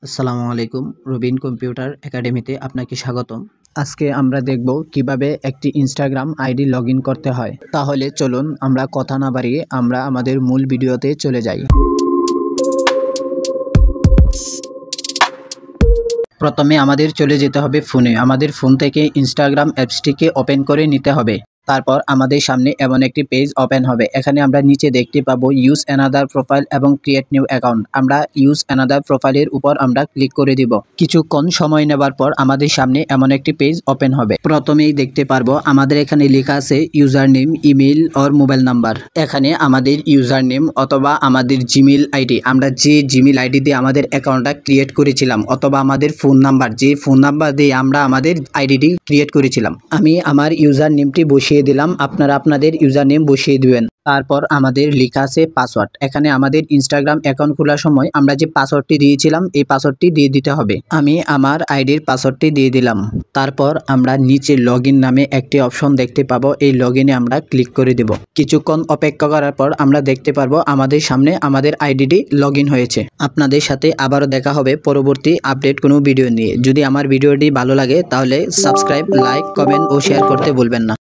আসসালামু আলাইকুম, রবিন কম্পিউটার একাডেমিতে আপনাকে স্বাগতম। আজকে আমরা দেখব কিভাবে একটি ইনস্টাগ্রাম আইডি লগ ইন করতে হয়। তাহলে চলুন আমরা কথা না বাড়িয়ে আমরা আমাদের মূল ভিডিওতে চলে যাই। প্রথমে আমাদের চলে যেতে হবে ফোনে। আমাদের ফোন থেকে ইনস্টাগ্রাম অ্যাপসটিকে ওপেন করে নিতে হবে। তারপর আমাদের সামনে এমন একটি পেজ ওপেন হবে। এখানে আমরা নিচে দেখতে পাবো ইউজ অ্যানাদার প্রোফাইল এবং ক্রিয়েট নিউ অ্যাকাউন্ট। আমরা ইউজ অ্যানাদার প্রোফাইলের উপর আমরা ক্লিক করে দিব। কিছুক্ষণ সময় নেবার পর আমাদের সামনে এমন একটি পেজ ওপেন হবে। প্রথমেই দেখতে পারবো আমাদের এখানে লেখা আছে user name, email or mobile number. এখানে আমাদের ইউজার নেম অথবা আমাদের জিমেল আইডি, আমরা যে জিমেল আইডি দিয়ে আমাদের অ্যাকাউন্টটা ক্রিয়েট করেছিলাম, অথবা আমাদের ফোন নাম্বার, যে ফোন নাম্বার দিয়ে আমরা আমাদের আইডিটি ক্রিয়েট করেছিলাম। আমি আমার ইউজার নেমটি বসিয়ে দিলাম, আপনারা আপনাদের ইউজার নেম বসিয়ে দিবেন। তারপর আমাদের লেখা আছে পাসওয়ার্ড। এখানে আমাদের ইনস্টাগ্রাম অ্যাকাউন্ট খোলার সময় আমরা যে পাসওয়ার্ডটি দিয়েছিলাম এই পাসওয়ার্ডটি দিয়ে দিতে হবে। আমি আমার আইডির পাসওয়ার্ডটি দিয়ে দিলাম। তারপর আমরা নিচে লগ ইন নামে একটি অপশন দেখতে পাবো, এই লগ ইনে আমরা ক্লিক করে দেব। কিছুক্ষণ অপেক্ষা করার পর আমরা দেখতে পারবো আমাদের সামনে আমাদের আইডিটি লগ ইন হয়েছে। আপনাদের সাথে আবারও দেখা হবে পরবর্তী আপডেট কোনো ভিডিও নিয়ে। যদি আমার ভিডিওটি ভালো লাগে তাহলে সাবস্ক্রাইব, লাইক, কমেন্ট ও শেয়ার করতে ভুলবেন না।